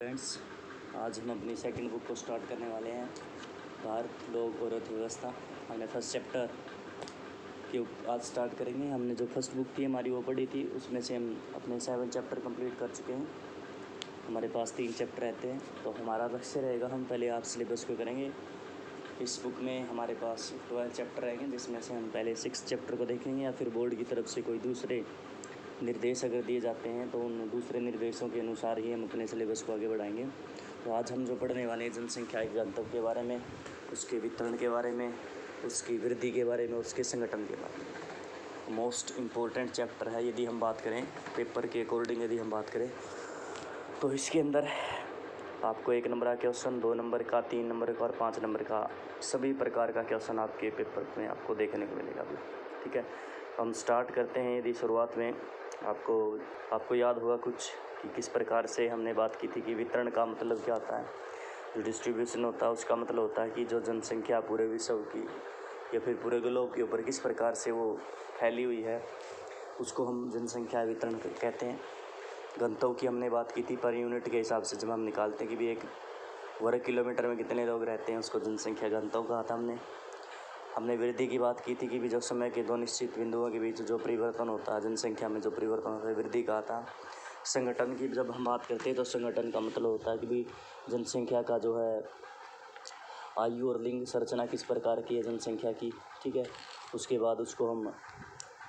Friends, आज हम अपनी सेकंड बुक को स्टार्ट करने वाले हैं। भारत, लोग और अर्थव्यवस्था। हमने फर्स्ट चैप्टर की आज स्टार्ट करेंगे। हमने जो फर्स्ट बुक थी हमारी वो पढ़ी थी, उसमें से हम अपने 7 चैप्टर कंप्लीट कर चुके हैं। हमारे पास 3 चैप्टर रहते हैं, तो हमारा लक्ष्य रहेगा हम पहले आप सिलेबस को करेंगे। इस बुक में हमारे पास 12 चैप्टर रहेंगे, जिसमें से हम पहले 6 चैप्टर को देखेंगे, या फिर बोर्ड की तरफ से कोई दूसरे निर्देश अगर दिए जाते हैं तो उन दूसरे निर्देशों के अनुसार ही हम अपने सिलेबस को आगे बढ़ाएंगे। तो आज हम जो पढ़ने वाले हैं जनसंख्या के घनत्व के बारे में, उसके वितरण के बारे में, उसकी वृद्धि के बारे में, उसके संगठन के बारे में। मोस्ट इम्पोर्टेंट चैप्टर है यदि हम बात करें पेपर के अकॉर्डिंग, यदि हम बात करें तो इसके अंदर आपको 1 नंबर का क्वेश्चन, 2 नंबर का, 3 नंबर का और 5 नंबर का सभी प्रकार का क्वेश्चन आपके पेपर में आपको देखने को मिलेगा अभी। ठीक है, हम स्टार्ट करते हैं। यदि शुरुआत में आपको याद होगा कुछ कि किस प्रकार से हमने बात की थी कि वितरण का मतलब क्या होता है। जो डिस्ट्रीब्यूशन होता है उसका मतलब होता है कि जो जनसंख्या पूरे विश्व की या फिर पूरे ग्लोब के ऊपर किस प्रकार से वो फैली हुई है, उसको हम जनसंख्या वितरण कहते हैं। घनत्व की हमने बात की थी, पर यूनिट के हिसाब से जब हम निकालते हैं कि भी 1 वर्ग किलोमीटर में कितने लोग रहते हैं, उसको जनसंख्या घनत्व कहा था हमने वृद्धि की बात की थी कि भी जो समय के 2 निश्चित बिंदुओं के बीच जो परिवर्तन होता है, जनसंख्या में जो परिवर्तन होता है, वृद्धि कहा था। संगठन की जब हम बात करते हैं तो संगठन का मतलब होता है कि भी जनसंख्या का जो है आयु और लिंग संरचना किस प्रकार की है जनसंख्या की। ठीक है, उसके बाद उसको हम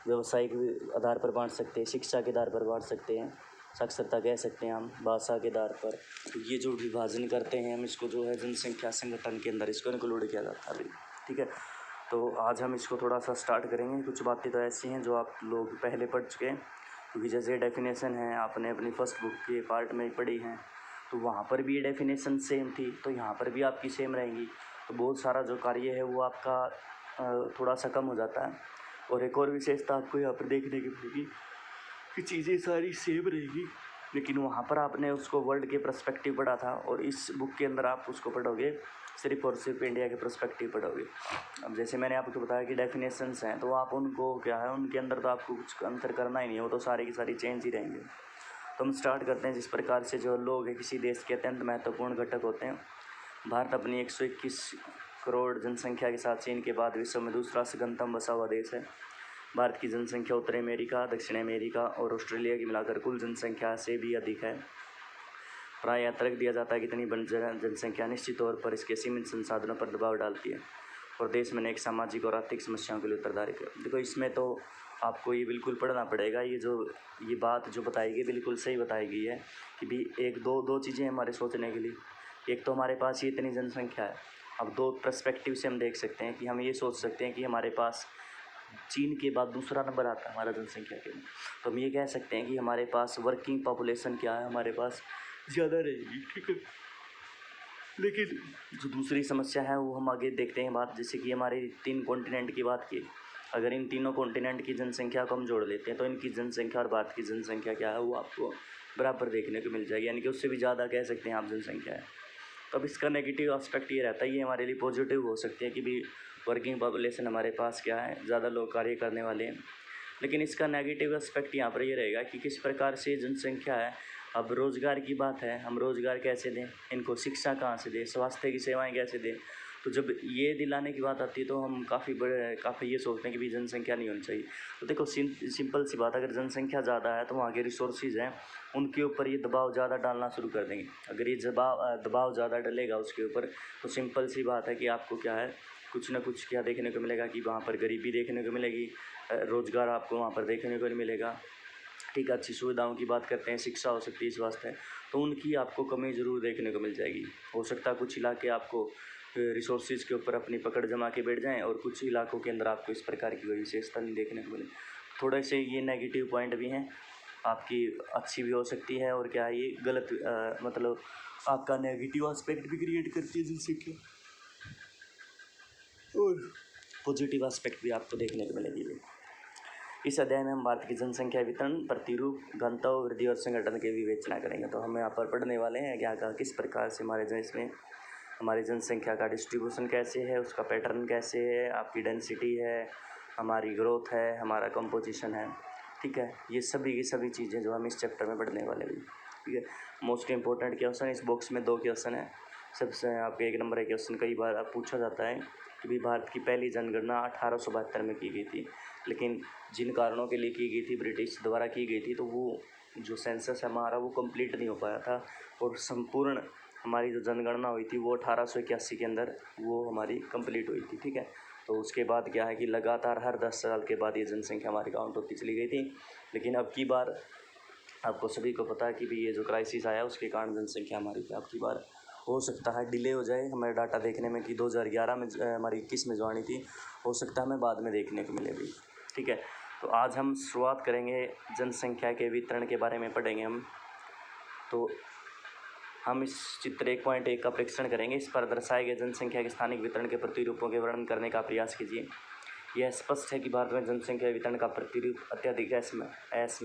व्यावसायिक आधार पर बांट सकते हैं, शिक्षा के आधार पर बांट सकते हैं, साक्षरता कह सकते हैं हम, भाषा के आधार पर। तो ये जो विभाजन करते हैं हम, इसको जो है जनसंख्या संगठन के अंदर इसको इंक्लूड किया जाता है अभी। ठीक है, तो आज हम इसको थोड़ा सा स्टार्ट करेंगे। कुछ बातें तो ऐसी हैं जो आप लोग पहले पढ़ चुके हैं, क्योंकि जैसे डेफिनेशन है आपने अपनी फर्स्ट बुक के पार्ट में पढ़ी हैं, तो वहाँ पर भी ये डेफिनेशन सेम थी, तो यहाँ पर भी आपकी सेम रहेंगी। तो बहुत सारा जो कार्य है वो आपका थोड़ा सा कम हो जाता है। और एक और विशेषता आपको यहाँ पर देखने की मिलेगी कि चीज़ें सारी सेम रहेगी, लेकिन वहाँ पर आपने उसको वर्ल्ड के पर्सपेक्टिव पढ़ा था, और इस बुक के अंदर आप उसको पढ़ोगे सिर्फ और सिर्फ इंडिया के पर्सपेक्टिव पढ़ोगे। अब जैसे मैंने आपको बताया कि डेफिनेशंस हैं, तो आप उनको क्या है, उनके अंदर तो आपको कुछ अंतर करना ही नहीं है, वो तो सारी की सारी चेंज ही रहेंगे। तो हम स्टार्ट करते हैं। जिस प्रकार से जो लोग हैं किसी देश के अत्यंत महत्वपूर्ण घटक होते हैं। भारत अपनी 121 करोड़ जनसंख्या के साथ चीन के बाद विश्व में दूसरा सघनतम बसा हुआ देश है। भारत की जनसंख्या उत्तरी अमेरिका, दक्षिण अमेरिका और ऑस्ट्रेलिया की मिलाकर कुल जनसंख्या से भी अधिक है। प्रायः तर्क दिया जाता है कि इतनी बड़ी जनसंख्या निश्चित तौर पर इसके सीमित संसाधनों पर दबाव डालती है और देश में अनेक सामाजिक और आर्थिक समस्याओं के लिए उत्तरदायी है। देखो, इसमें तो आपको ये बिल्कुल पढ़ना पड़ेगा। ये बात जो बताई गई बिल्कुल सही बताई गई है कि भी दो चीज़ें हमारे सोचने के लिए। एक तो हमारे पास ये इतनी जनसंख्या है। अब 2 पर्सपेक्टिव से हम देख सकते हैं कि हम ये सोच सकते हैं कि हमारे पास चीन के बाद दूसरा नंबर आता है हमारा जनसंख्या के में। तो हम ये कह सकते हैं कि हमारे पास वर्किंग पॉपुलेशन क्या है, हमारे पास ज़्यादा रहेगी। ठीक है, लेकिन जो दूसरी समस्या है वो हम आगे देखते हैं बात। जैसे कि हमारे 3 कॉन्टिनेंट की बात की, अगर इन तीनों कॉन्टिनेंट की जनसंख्या को हम जोड़ लेते हैं तो इनकी जनसंख्या और भारत की जनसंख्या क्या है वो आपको बराबर देखने को मिल जाएगी, यानी कि उससे भी ज़्यादा कह सकते हैं आप जनसंख्या है। तो अब इसका नेगेटिव एस्पेक्ट ये रहता है, ये हमारे लिए पॉजिटिव हो सकती है कि भी वर्किंग पॉपुलेशन हमारे पास क्या है, ज़्यादा लोग कार्य करने वाले हैं। लेकिन इसका नेगेटिव एस्पेक्ट यहाँ पर ये रहेगा कि किस प्रकार से जनसंख्या है। अब रोज़गार की बात है, हम रोज़गार कैसे दें इनको, शिक्षा कहाँ से दें, स्वास्थ्य की सेवाएं कैसे दें। तो जब ये दिलाने की बात आती है तो हम काफ़ी ये सोचते हैं कि भी जनसंख्या नहीं होनी चाहिए। तो देखो, सिंपल सी बात, अगर जनसंख्या ज़्यादा है तो वहाँ के रिसोर्सेज हैं उनके ऊपर ये दबाव ज़्यादा डालना शुरू कर देंगे। अगर ये दबाव ज़्यादा डलेगा उसके ऊपर, तो सिंपल सी बात है कि आपको क्या है, कुछ ना कुछ क्या देखने को मिलेगा कि वहाँ पर गरीबी देखने को मिलेगी, रोज़गार आपको वहाँ पर देखने को नहीं मिलेगा। ठीक है, अच्छी सुविधाओं की बात करते हैं, शिक्षा हो सकती है, स्वास्थ्य है, तो उनकी आपको कमी ज़रूर देखने को मिल जाएगी। हो सकता है कुछ इलाके आपको रिसोर्सेज के ऊपर अपनी पकड़ जमा के बैठ जाएं और कुछ इलाकों के अंदर आपको इस प्रकार की कोई विशेषता नहीं देखने को मिले। थोड़े से ये नेगेटिव पॉइंट भी हैं, आपकी अच्छी भी हो सकती है, और क्या ये गलत मतलब आपका नेगेटिव एस्पेक्ट भी क्रिएट करती है जनसंख्या, और पॉजिटिव एस्पेक्ट भी आपको देखने को मिलेगी। इस अध्याय में हम भारत की जनसंख्या वितरण, प्रतिरूप, घनत्व, वृद्धि और संगठन की विवेचना करेंगे। तो हम यहाँ पर पढ़ने वाले हैं क्या किस प्रकार से हमारे देश में हमारी जनसंख्या का डिस्ट्रीब्यूशन कैसे है, उसका पैटर्न कैसे है, आपकी डेंसिटी है, हमारी ग्रोथ है, हमारा कंपोजिशन है। ठीक है, ये सभी की सभी चीज़ें जो हम इस चैप्टर में पढ़ने वाले हैं। ठीक है। मोस्ट इंपॉर्टेंट क्वेश्चन इस बॉक्स में 2 क्वेश्चन है। सबसे आपके 1 नंबर का क्वेश्चन कई बार पूछा जाता है कि भाई भारत की पहली जनगणना 1872 में की गई थी, लेकिन जिन कारणों के लिए की गई थी, ब्रिटिश द्वारा की गई थी, तो वो जो सेंसस है हमारा वो कंप्लीट नहीं हो पाया था और संपूर्ण हमारी जो जनगणना हुई थी वो 1881 के अंदर वो हमारी कंप्लीट हुई थी। ठीक है। तो उसके बाद क्या है कि लगातार हर 10 साल के बाद ये जनसंख्या हमारी काउंट होती चली गई थी, लेकिन अब की बार आपको सभी को पता है कि भी ये जो क्राइसिस आया उसके कारण जनसंख्या हमारी अब की बार हो सकता है डिले हो जाए। हमारे डाटा देखने में कि 2011 में हमारी 21 में जो आनी थी, हो सकता है हमें बाद में देखने को मिले भी। ठीक है। तो आज हम शुरुआत करेंगे जनसंख्या के वितरण के बारे में पढ़ेंगे हम। तो हम इस चित्र 1.1 का परीक्षण करेंगे। इस पर दर्शाए गए जनसंख्या के स्थानिक वितरण के प्रतिरूपों के वर्णन करने का प्रयास कीजिए। यह स्पष्ट है कि भारत में जनसंख्या वितरण का प्रतिरूप अत्यधिक असम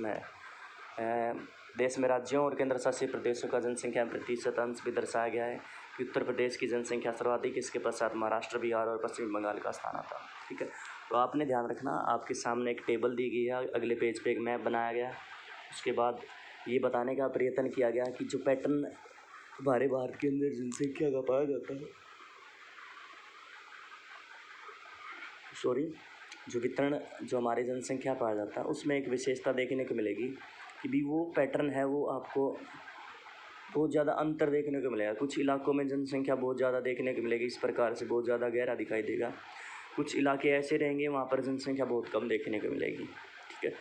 है। देश में राज्यों और केंद्र शासित प्रदेशों का जनसंख्या प्रतिशत अंश भी दर्शाया गया है कि उत्तर प्रदेश की जनसंख्या सर्वाधिक, इसके पश्चात महाराष्ट्र, बिहार और पश्चिम बंगाल का स्थान आता है। ठीक है। तो आपने ध्यान रखना, आपके सामने एक टेबल दी गई है, अगले पेज पे एक मैप बनाया गया। उसके बाद ये बताने का प्रयत्न किया गया कि जो पैटर्न हमारे भारत के अंदर जनसंख्या का पाया जाता है, जो वितरण जो हमारे जनसंख्या पाया जाता है उसमें एक विशेषता देखने को मिलेगी कि भी वो पैटर्न है वो आपको बहुत ज़्यादा अंतर देखने को मिलेगा। कुछ इलाकों में जनसंख्या बहुत ज़्यादा देखने को मिलेगी, इस प्रकार से बहुत ज़्यादा गहरा दिखाई देगा। कुछ इलाके ऐसे रहेंगे वहाँ पर जनसंख्या बहुत कम देखने को मिलेगी। ठीक है।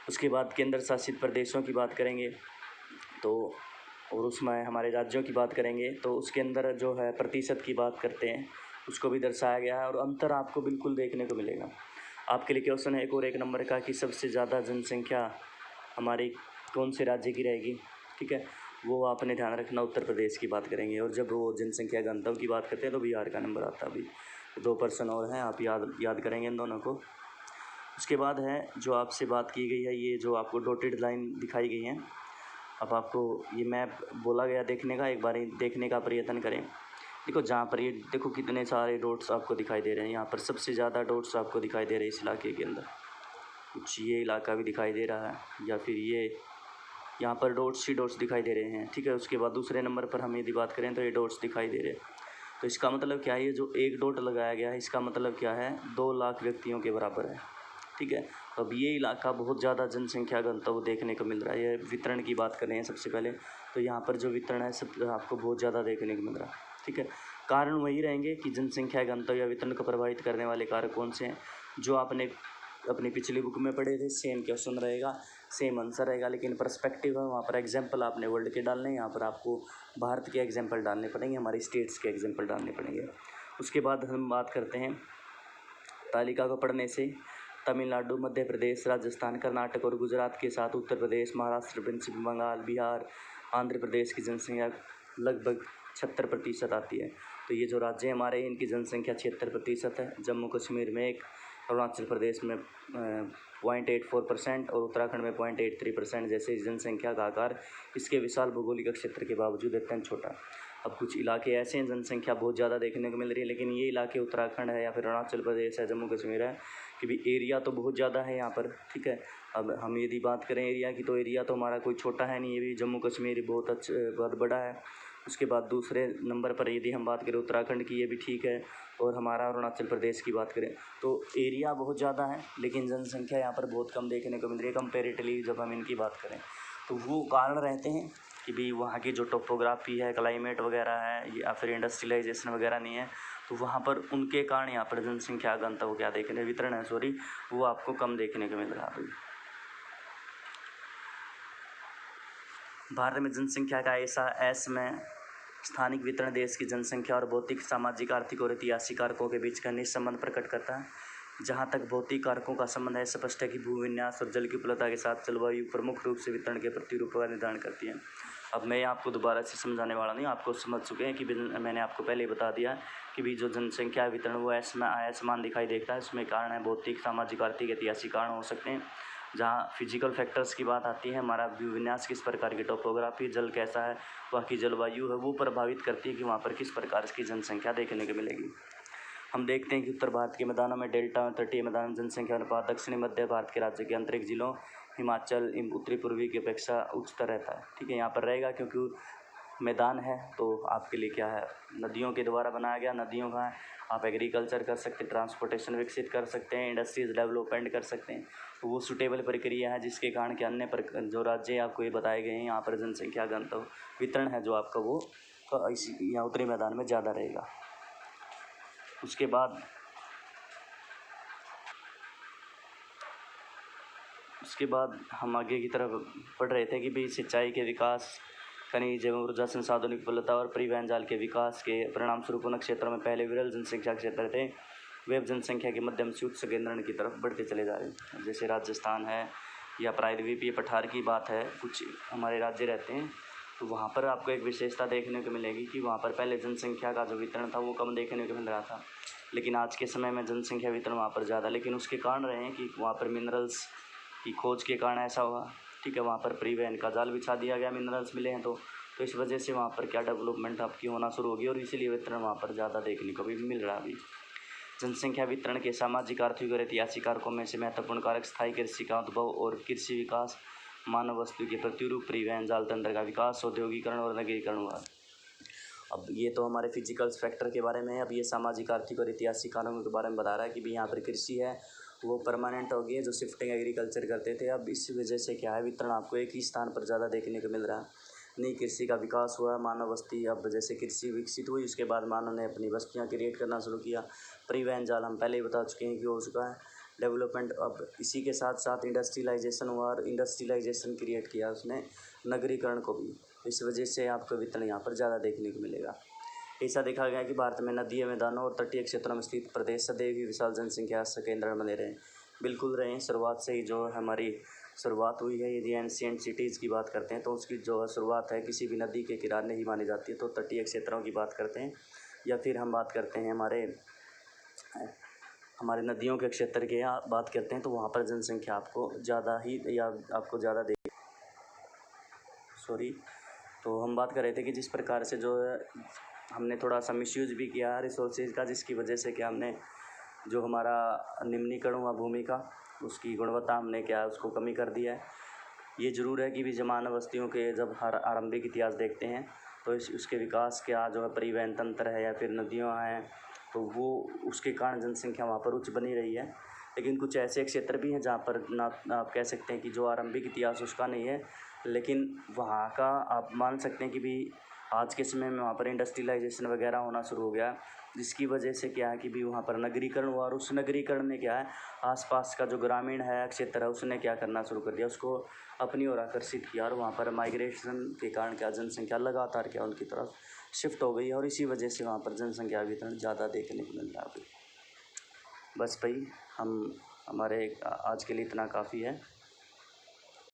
उसके बाद केंद्र शासित प्रदेशों की बात करेंगे तो, और उसमें हमारे राज्यों की बात करेंगे तो उसके अंदर जो है प्रतिशत की बात करते हैं, उसको भी दर्शाया गया है और अंतर आपको बिल्कुल देखने को मिलेगा। आपके लिए क्वेश्चन है एक 1 नंबर का कि सबसे ज़्यादा जनसंख्या हमारी कौन से राज्य की रहेगी। ठीक है। वो आपने ध्यान रखना, उत्तर प्रदेश की बात करेंगे। और जब वो जनसंख्या घनत्व की बात करते हैं तो बिहार का नंबर आता है। अभी 2 पर्सन और हैं, आप याद करेंगे इन दोनों को। उसके बाद है जो आपसे बात की गई है, ये जो आपको डॉटेड लाइन दिखाई गई हैं, अब आपको ये मैप बोला गया देखने का, एक बार देखने का प्रयत्न करें। देखो जहाँ पर ये देखो कितने सारे डॉट्स आपको दिखाई दे रहे हैं। यहाँ पर सबसे ज़्यादा डॉट्स आपको दिखाई दे रहे हैं इस इलाके के अंदर। कुछ ये इलाका भी दिखाई दे रहा है, या फिर ये यहाँ पर डॉट्स ही डॉट्स दिखाई दे रहे हैं। ठीक है। उसके बाद दूसरे नंबर पर हम यदि बात करें तो ये डॉट्स दिखाई दे रहे हैं। तो इसका मतलब क्या है, ये जो एक डॉट लगाया गया है इसका मतलब क्या है, 2 लाख व्यक्तियों के बराबर है। ठीक है। अब ये इलाका बहुत ज़्यादा जनसंख्या घनत्व देखने को मिल रहा है। ये वितरण की बात कर रहे हैं सबसे पहले, तो यहाँ पर जो वितरण है सब आपको बहुत ज़्यादा देखने को मिल रहा है। ठीक है। कारण वही रहेंगे कि जनसंख्या घनत्व या वितरण को प्रभावित करने वाले कारक कौन से हैं, जो आपने अपनी पिछली बुक में पढ़े थे। सेम क्वेश्चन रहेगा, सेम आंसर रहेगा, लेकिन पर्सपेक्टिव है, वहाँ पर एग्जाम्पल आपने वर्ल्ड के डालने हैं, यहाँ पर आपको भारत के एग्जाम्पल डालने पड़ेंगे, हमारी स्टेट्स के एग्जाम्पल डालने पड़ेंगे। उसके बाद हम बात करते हैं तालिका को पढ़ने से तमिलनाडु, मध्य प्रदेश, राजस्थान, कर्नाटक और गुजरात के साथ उत्तर प्रदेश, महाराष्ट्र, पश्चिम बंगाल, बिहार, आंध्र प्रदेश की जनसंख्या लगभग 76% आती है। तो ये जो राज्य हमारे इनकी जनसंख्या 76% है। जम्मू कश्मीर में 1, अरुणाचल प्रदेश में 0.84% और उत्तराखंड में 0.83%। जैसे इस जनसंख्या का आकार इसके विशाल भौगोलिक क्षेत्र के बावजूद अत्यंत छोटा। अब कुछ इलाके ऐसे हैं जनसंख्या बहुत ज़्यादा देखने को मिल रही है, लेकिन ये इलाके उत्तराखंड है या फिर अरुणाचल प्रदेश है, जम्मू कश्मीर है, कि भी एरिया तो बहुत ज़्यादा है यहाँ पर। ठीक है। अब हम यदि बात करें एरिया की, तो एरिया तो हमारा कोई छोटा है नहीं, ये भी जम्मू कश्मीर बहुत बड़ा है। उसके बाद दूसरे नंबर पर यदि हम बात करें उत्तराखंड की, ये भी ठीक है। और हमारा अरुणाचल प्रदेश की बात करें तो एरिया बहुत ज़्यादा है, लेकिन जनसंख्या यहाँ पर बहुत कम देखने को मिल रही है कंपेरेटिवली जब हम इनकी बात करें। तो वो कारण रहते हैं कि भी वहाँ की जो टोपोग्राफी है, क्लाइमेट वगैरह है, या फिर इंडस्ट्रियलाइजेशन वगैरह नहीं है, तो वहाँ पर उनके कारण यहाँ पर जनसंख्या घनत्व क्या देखने वितरण है वो आपको कम देखने को मिल रहा है। भारत में जनसंख्या का ऐसा में स्थानिक वितरण देश की जनसंख्या और भौतिक, सामाजिक, आर्थिक और ऐतिहासिक कारकों के बीच का निस्संबंध प्रकट करता है। जहाँ तक भौतिक कारकों का संबंध है, स्पष्ट है कि भूविन्यास और जल की उपलब्धता के साथ जलवायु प्रमुख रूप से वितरण के प्रतिरूप का निर्धारण करती है। अब मैं आपको दोबारा से समझाने वाला नहीं, आपको समझ चुके हैं कि मैंने आपको पहले बता दिया कि भी जो जनसंख्या वितरण वो असमान दिखाई देता है। इसमें कारण है भौतिक, सामाजिक, आर्थिक, ऐतिहासिक कारण हो सकते हैं। जहाँ फिजिकल फैक्टर्स की बात आती है, हमारा भूविन्यास किस प्रकार की, टोपोग्राफी, जल कैसा है, वहाँ की जलवायु है, वो प्रभावित करती है कि वहाँ पर किस प्रकार की जनसंख्या देखने को मिलेगी। हम देखते हैं कि उत्तर भारत के मैदानों में डेल्टा और तटीय मैदान जनसंख्या अनुपात, दक्षिणी मध्य भारत के राज्य के आंतरिक जिलों, हिमाचल उत्तरी पूर्वी की अपेक्षा उच्चतर रहता है। ठीक है, यहाँ पर रहेगा क्योंकि मैदान है, तो आपके लिए क्या है, नदियों के द्वारा बनाया गया, नदियों का है, आप एग्रीकल्चर कर सकते हैं, ट्रांसपोर्टेशन विकसित कर सकते हैं, इंडस्ट्रीज डेवलपमेंट कर सकते हैं। तो वो सूटेबल प्रक्रिया है जिसके कारण कि अन्य जो राज्य आपको ये बताए गए हैं यहाँ पर जनसंख्या घनत्व वितरण है जो आपका वो इसी यहाँ उत्तरी मैदान में ज़्यादा रहेगा। उसके बाद हम आगे की तरफ पढ़ रहे थे कि भाई सिंचाई के विकास, खनिज एवं ऊर्जा संसाधनों की उपलब्धता और परिवहन जाल के विकास के परिणाम स्वरूप उन क्षेत्रों में पहले विरल जनसंख्या क्षेत्र थे वे अब जनसंख्या के मध्यम से उच्च संकेंद्रण की तरफ बढ़ते चले जा रहे हैं। जैसे राजस्थान है या प्रायद्वीपीय पठार की बात है, कुछ हमारे राज्य रहते हैं, तो वहाँ पर आपको एक विशेषता देखने को मिलेगी कि वहाँ पर पहले जनसंख्या का जो वितरण था वो कम देखने को मिल रहा था, लेकिन आज के समय में जनसंख्या वितरण वहाँ पर ज़्यादा। लेकिन उसके कारण रहे हैं कि वहाँ पर मिनरल्स की खोज के कारण ऐसा हुआ। ठीक है, वहाँ पर परिवहन का जाल बिछा दिया गया, मिनरल्स मिले हैं तो इस वजह से वहाँ पर क्या डेवलपमेंट आपकी होना शुरू होगी और इसीलिए वितरण वहाँ पर ज़्यादा देखने को भी मिल रहा है। अभी जनसंख्या वितरण के सामाजिक, आर्थिक और ऐतिहासिक कारकों में से महत्वपूर्ण कारक स्थायी कृषि का उद्भव और कृषि विकास, मानव वस्तु के प्रतिरूप, परिवहन जाल तंत्र का विकास, औद्योगिकरण और नगरीकरण हुआ। अब ये तो हमारे फिजिकल्स फैक्टर के बारे में है। अब ये सामाजिक, आर्थिक और ऐतिहासिक कारकों के बारे में बता रहा है कि भाई यहाँ पर कृषि है वो परमानेंट हो गई है, जो शिफ्टिंग एग्रीकल्चर करते थे। अब इस वजह से क्या है, वितरण आपको एक ही स्थान पर ज़्यादा देखने को मिल रहा है। नई कृषि का विकास हुआ, मानव बस्ती, अब जैसे कृषि विकसित हुई उसके बाद मानव ने अपनी बस्तियाँ क्रिएट करना शुरू किया। परिवहन जाल हम पहले ही बता चुके हैं कि हो चुका है डेवलपमेंट। अब इसी के साथ साथ इंडस्ट्रियलाइजेशन हुआ और इंडस्ट्रियलाइजेशन क्रिएट किया उसने नगरीकरण को भी। इस वजह से आपको वितरण यहाँ पर ज़्यादा देखने को मिलेगा। ऐसा देखा गया कि भारत में नदी, मैदानों और तटीय क्षेत्रों में स्थित प्रदेश सदैव ही विशाल जनसंख्या से केंद्र बने रहे। बिल्कुल रहे, शुरुआत से ही जो हमारी शुरुआत हुई है, यदि एंशिएंट सिटीज़ की बात करते हैं तो उसकी जो शुरुआत है किसी भी नदी के किनारे ही मानी जाती है। तो तटीय क्षेत्रों की बात करते हैं या फिर हम बात करते हैं हमारे नदियों के क्षेत्र की बात करते हैं, तो वहाँ पर जनसंख्या आपको ज़्यादा ही या आपको ज़्यादा तो हम बात कर रहे थे कि जिस प्रकार से जो है हमने थोड़ा सा मिसयूज़ भी किया रिसोर्सेज का, जिसकी वजह से क्या हमने जो हमारा निम्नीकरण हुआ भूमि का, उसकी गुणवत्ता हमने क्या उसको कमी कर दिया है। ये ज़रूर है कि भी मानव बस्तियों के जब हर आरंभिक इतिहास देखते हैं तो उसके विकास क्या जो है परिवहन तंत्र है या फिर नदियाँ हैं, तो वो उसके कारण जनसंख्या वहाँ पर उच्च बनी रही है। लेकिन कुछ ऐसे क्षेत्र भी हैं जहाँ पर ना आप कह सकते हैं कि जो आरंभिक इतिहास उसका नहीं है, लेकिन वहाँ का आप मान सकते हैं कि भी आज के समय में वहाँ पर इंडस्ट्रियलाइजेशन वगैरह होना शुरू हो गया, जिसकी वजह से क्या है कि भी वहाँ पर नगरीकरण हुआ और उस नगरीकरण में क्या है आसपास का जो ग्रामीण है क्षेत्र है उसने क्या करना शुरू कर दिया, उसको अपनी ओर आकर्षित किया और वहाँ पर माइग्रेशन के कारण क्या जनसंख्या लगातार क्या उनकी तरफ शिफ्ट हो गई और इसी वजह से वहाँ पर जनसंख्या वितरण ज़्यादा देखने को मिल रहा है अभी। बस भाई हमारे आज के लिए इतना काफ़ी है।